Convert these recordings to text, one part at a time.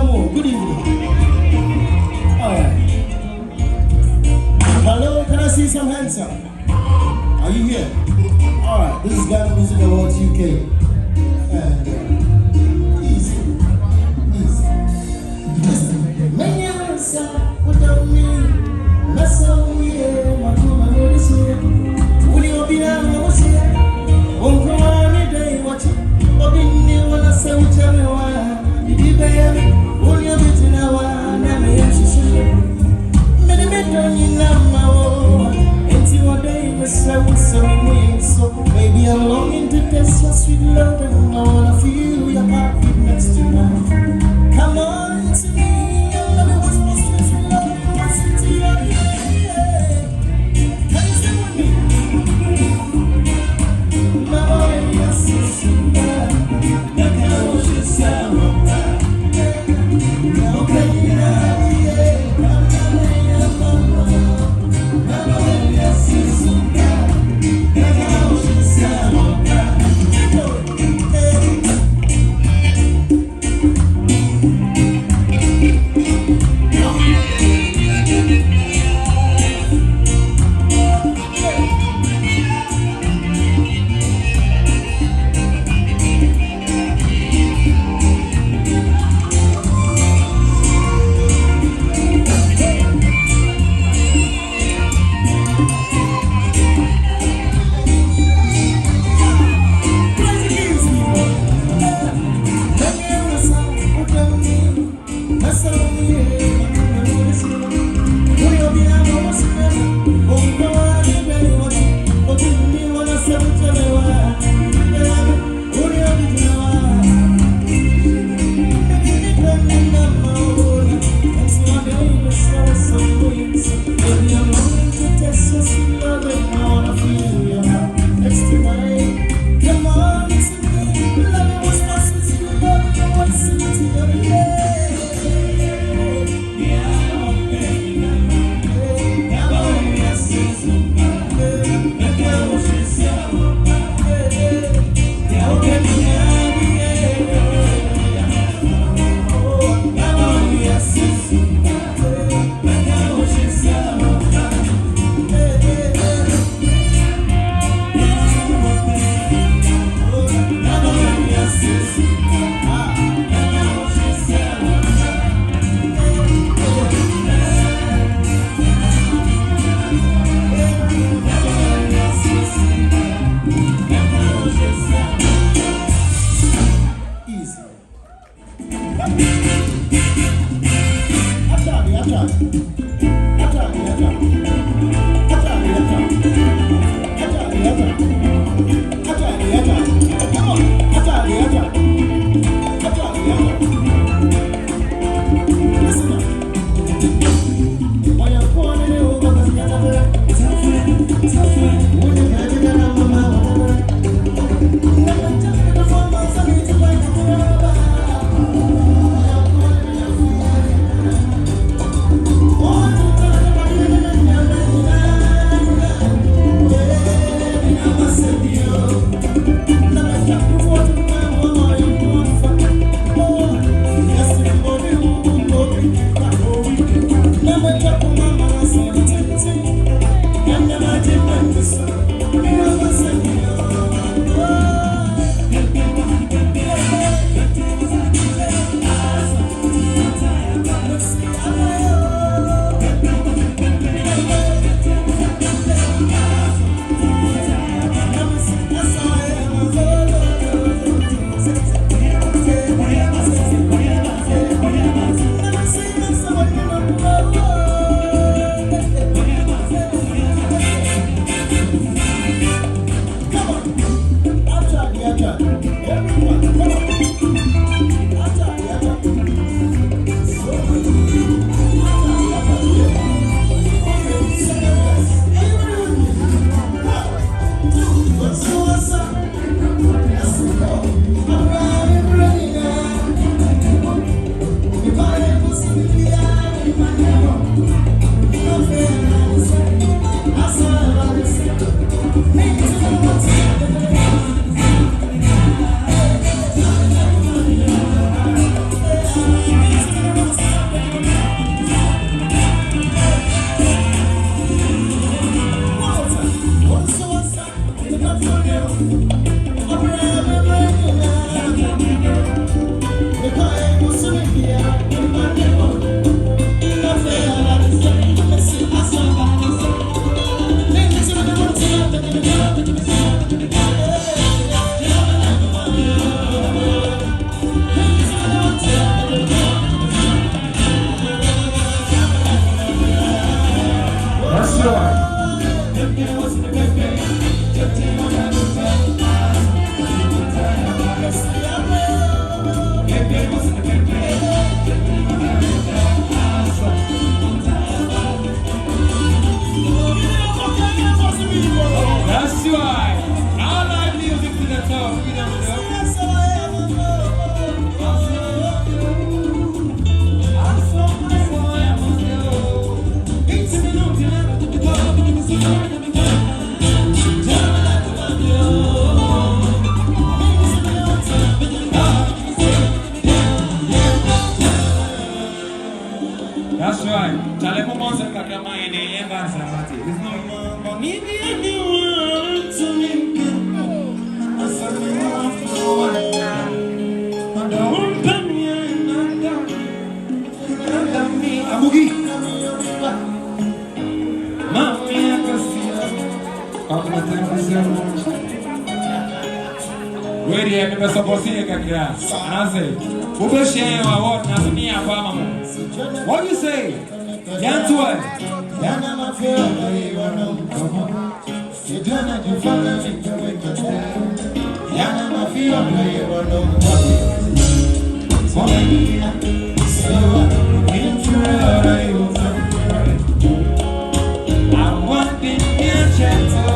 more. Good evening. Alright. Hello, can I see some hands up? Are you here? Alright, this is Ghana Music Awards UK. And easy. Listen. Many hours without me. That's all we hear. My crew, my road is here. Will you be there? I was here. Won't come on any day, watch it. But in the one I say, we tell me why. You be baby. Won't you be to know why? Never hear she say. Many men don't you love my own. Until one day, my soul, so we so. Baby, I'm longing to taste your sweet love. And I wanna feel your heartbeat next to mine. Come on to me. I love it. What's my sweet love? What's it to you? That's right. Chale moments of kakama in the Evans Amati. It's no money anyone to me. I said me want to one. I don't penny and I me Abugi. Mami I can see her. I'm not where do you have the support to get grass? And I say, who will share our work? Nothing near Obama. What do you say? Young to it. Yana Mafia, Yana Mafia, I want in your gentle.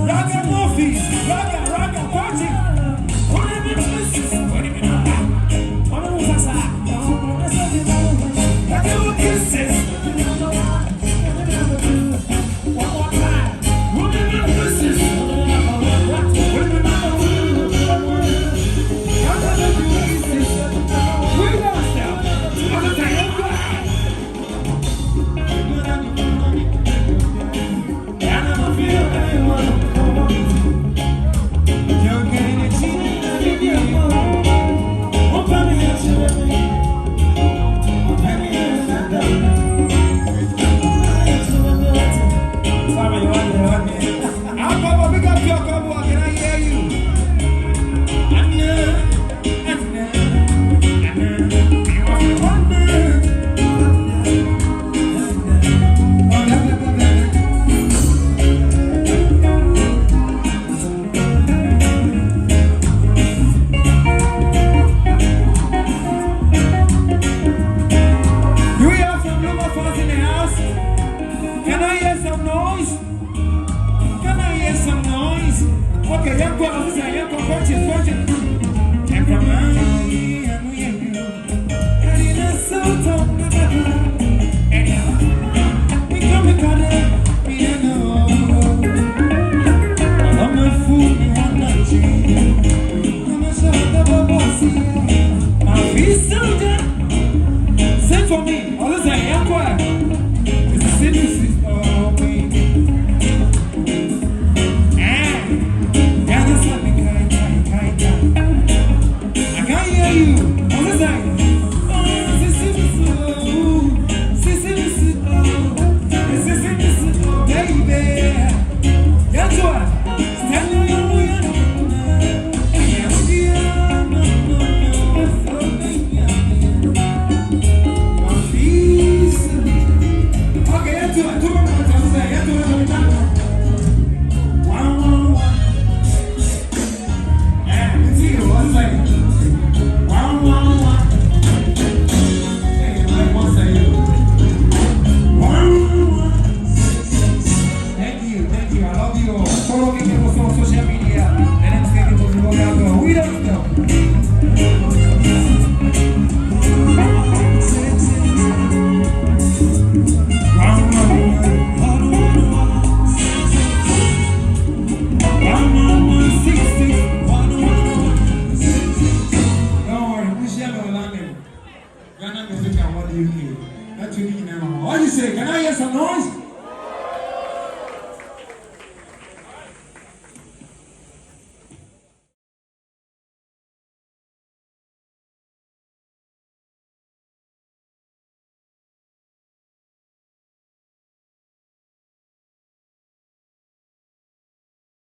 Raga Murphy, Raga, party.